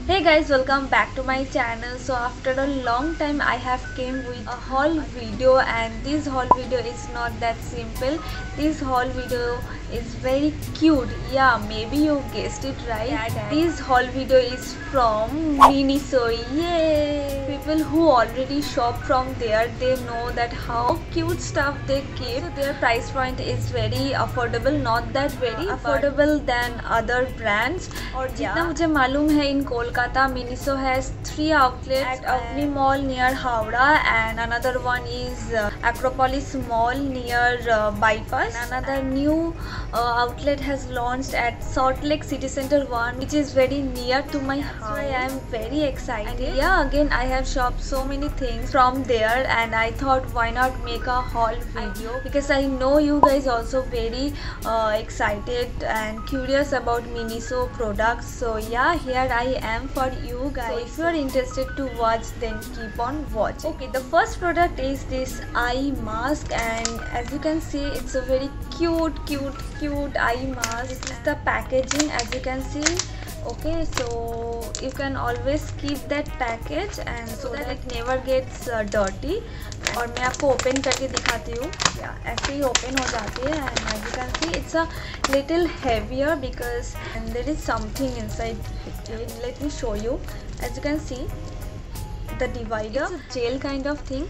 Hey guys, welcome back to my channel. So after a long time I have came with a haul video, and this haul video is not that simple. This haul video is very cute. Yeah, maybe you guessed it right. This haul video is from Miniso. Yay! People who already shop from there, they know that how cute stuff they keep. So their price point is very affordable, not that very affordable than other brands. और जितना मुझे मालूम है in Kolkata, Miniso has 3 outlets at Avni Mall near Howrah, and another one is Acropolis Mall near Bypass. And another new outlet has launched at Salt Lake City Center 1, which is very near to my house. So I am very excited. And yeah, again I have shopped so many things from there, and I thought why not make a haul video, because I know you guys also very excited and curious about Miniso products. So yeah, here I am for you guys. So if you are interested to watch, then keep on watching. Okay, the first product is this eye mask, and as you can see, it's a very cute eye mask. This is the packaging, as you can see. Okay, so you can always keep that package, and so that it never gets dirty. और मैं आपको open करके दिखाती हूँ. ऐसे ही open हो जाती है, and as you can see, it's a little heavier because there is something inside it. Let me show you. As you can see, the divider, it's a gel kind of thing,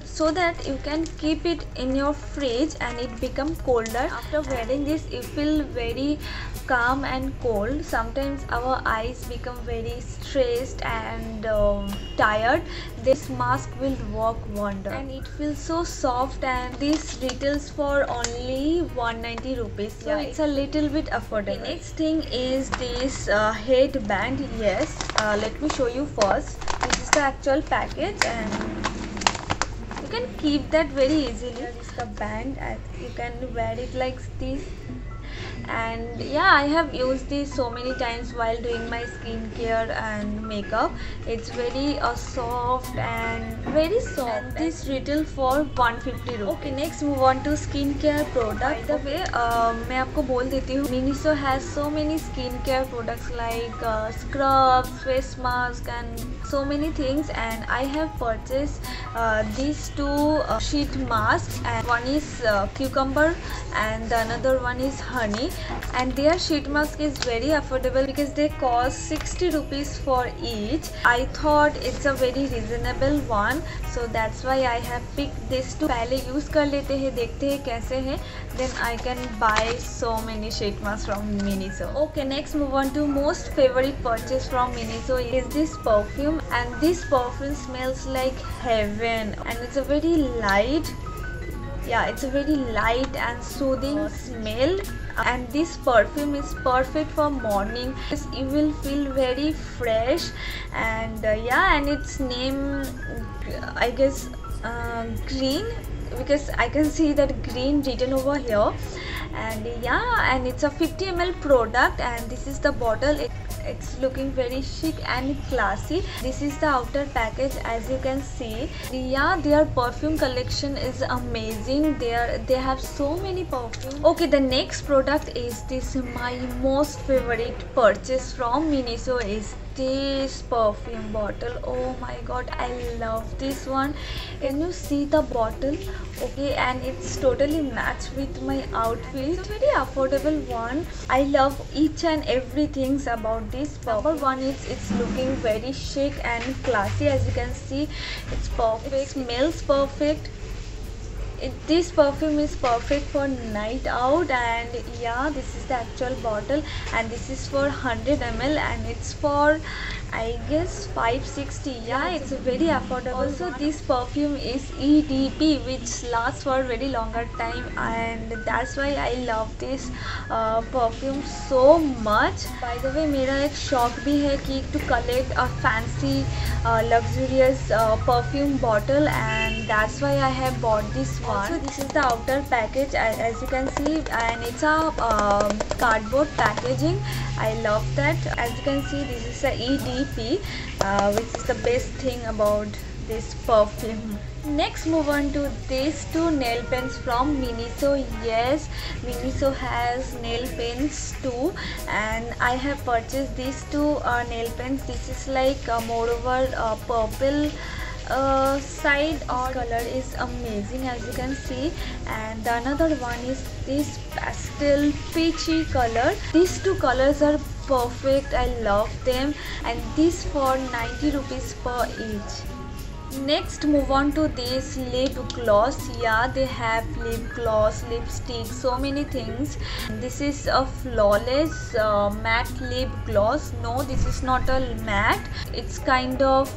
so that you can keep it in your fridge and it become colder. After wearing this, you feel very calm and cold. Sometimes our eyes become very stressed and tired. This mask will work wonder, and it feels so soft, and this retails for only 190 rupees. So it's a little bit affordable. The next thing is this headband. Yes, let me show you first. This is the actual package, and you can keep that very easily. Here is the band, and you can wear it like this. And yeah, I have used this so many times while doing my skincare and makeup. It's very soft and very soft, and this retail for 150 rupees. Okay, next move on to skincare product. By the way, मैं आपको बोल देती हूँ, Miniso has so many skincare products like scrubs, face mask, and so many things, and I have purchased these two sheet masks, and one is cucumber and the another one is honey, and their sheet mask is very affordable because they cost 60 rupees for each. I thought it's a very reasonable one, so that's why I have picked this two. पहले use कर लेते हैं, देखते हैं कैसे हैं, then I can buy so many sheet masks from Miniso. Okay, next move on to most favorite purchase from Miniso is this perfume, and this perfume smells like heaven, and it's a very light. Yeah, it's a very light and soothing smell, and this perfume is perfect for morning. You will feel very fresh, and yeah, and its name, I guess, green, because I can see that green written over here. And yeah, and it's a 50 ml product, and this is the bottle. It's looking very chic and classy. This is the outer package, as you can see. Yeah, their perfume collection is amazing. They have so many perfumes. Okay, the next product is this. My most favorite purchase from Miniso is this perfume bottle. Oh my god, I love this one. Can you see the bottle? Okay, and it's totally matched with my outfit. It's a very affordable one. I love each and everything about this. Number one is it's looking very chic and classy. As you can see, it's perfect. It smells perfect. This perfume is perfect for night out, and yeah, this is the actual bottle, and this is for 100 ml, and it's for, I guess, 560. Yeah, it's very affordable. Also, this perfume is EDP, which lasts for a very longer time, and that's why I love this perfume so much. By the way, मेरा एक शौक भी है कि to collect a fancy luxurious perfume bottle, and that's why I have bought this one. Also, this is the outer package, as you can see, and it's a cardboard packaging. I love that. As you can see, this is a EDP, which is the best thing about this perfume. Next, move on to these two nail pens from Miniso. Yes, Miniso has nail pens too, and I have purchased these two nail pens. This is like moreover purple side, or color is amazing as you can see, and the another one is this pastel peachy color. These two colors are perfect. I love them, and this for 90 rupees per each. Next, move on to this lip gloss. Yeah, they have lip gloss, lipstick, so many things. This is a flawless matte lip gloss. No, this is not a matte, it's kind of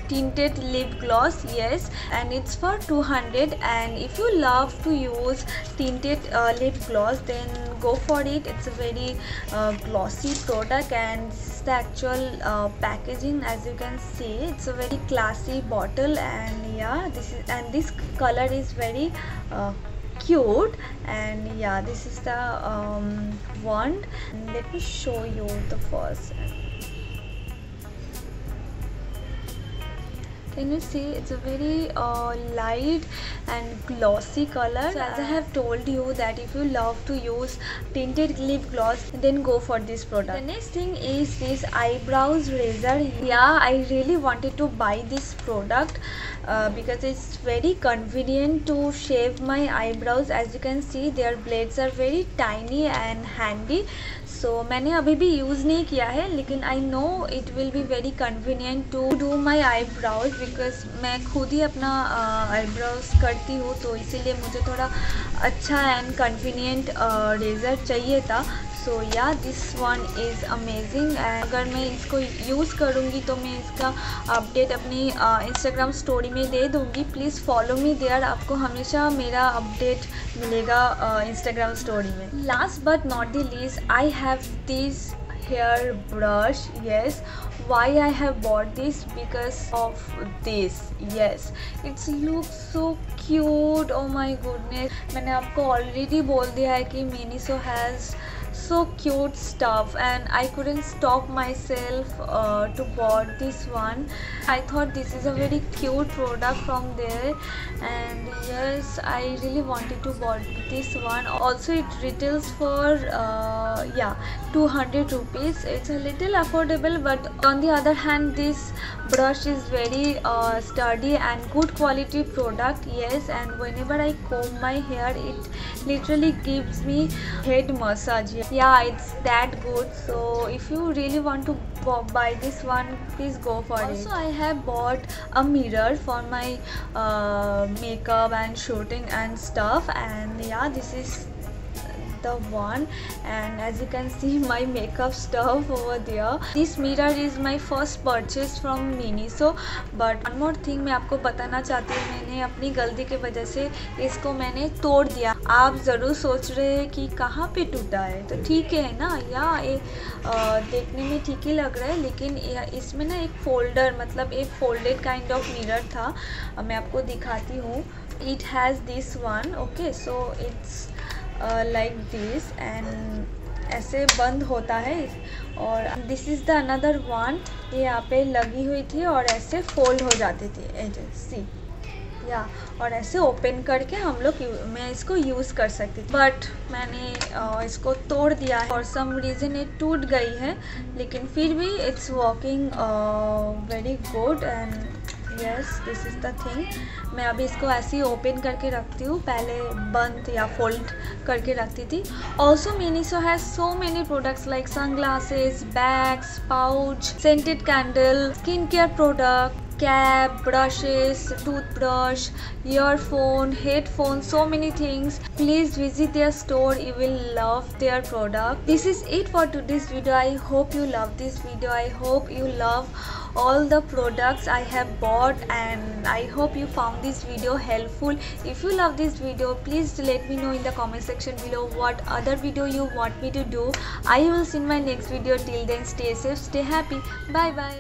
tinted lip gloss. Yes, and it's for 200, and if you love to use tinted lip gloss, then go for it. It's a very glossy product, and this is the actual packaging. As you can see, it's a very classy bottle, and yeah, this color is very cute, and yeah, this is the wand. Let me show you the first. Can you see, it's a very light and glossy color. So as I have told you that if you love to use tinted lip gloss, then go for this product. The next thing is this eyebrows razor. Yeah, I really wanted to buy this product because it's very convenient to shave my eyebrows. As you can see, their blades are very tiny and handy. So मैंने अभी भी use नहीं किया है, लेकिन I know it will be very convenient to do my eyebrows, because मैं खुद ही अपना आईब्राउज करती हूँ, तो इसीलिए मुझे थोड़ा अच्छा एंड कन्वीनियंट रेज़र चाहिए था. सो या, this one is amazing, and अगर मैं इसको यूज़ करूँगी तो मैं इसका अपडेट अपनी इंस्टाग्राम स्टोरी में दे दूँगी. प्लीज़ फॉलो मी देयर, आपको हमेशा मेरा अपडेट मिलेगा इंस्टाग्राम स्टोरी में. Last but not the least, I have this hair brush. Yes, why I have bought this? Because of this. Yes, it looks so cute. Oh my goodness, मैंने आपको already बोल दिया है कि Miniso has so cute stuff, and I couldn't stop myself to bought this one. I thought this is a very cute product from there, and yes, I really wanted to bought this one. Also, it retails for yeah, 200 rupees. It's a little affordable, but on the other hand, this brush is very sturdy and good quality product. Yes, and whenever I comb my hair, it literally gives me head massage. Yeah, it's that good. So if you really want to buy this one, please go for it. Also, I have bought a mirror for my makeup and shooting and stuff, and yeah, this is the one, and as you can see my makeup stuff over there. This mirror is my first purchase from Miniso, but one more thing मैं आपको बताना चाहती हूँ, मैंने अपनी गलती की वजह से इसको मैंने तोड़ दिया. आप ज़रूर सोच रहे हैं कि कहाँ पे टूटा है, तो ठीक है ना, या ये देखने में ठीक ही लग रहा है, लेकिन इसमें ना एक फोल्डर, मतलब एक फोल्डेड काइंड ऑफ मिरर था. मैं आपको दिखाती हूँ. It has this one. Okay, so it's like this, and ऐसे बंद होता है. और this is the another one, ये यहाँ पे लगी हुई थी और ऐसे फोल्ड हो जाती थी. सी या, और ऐसे ओपन करके हम लोग मैं इसको यूज़ कर सकती थी, बट मैंने इसको तोड़ दिया है. फॉर सम रीज़न ये टूट गई है, लेकिन फिर भी it's working very good, and yes, this is the thing. मैं अभी इसको ऐसे ही ओपन करके रखती हूँ, पहले बंद या फोल्ड करके रखती थी. Also Miniso has so many products like sunglasses, bags, pouch, scented candle, skin care product, cap, brushes, toothbrush, earphone, headphone, so many things. Please visit their store, you will love their product. This is it for today's video. I hope you love this video. I hope you love all the products I have bought, and I hope you found this video helpful. If you love this video, please let me know in the comment section below what other video you want me to do. I will see you in my next video. Till then, stay safe, stay happy. Bye bye.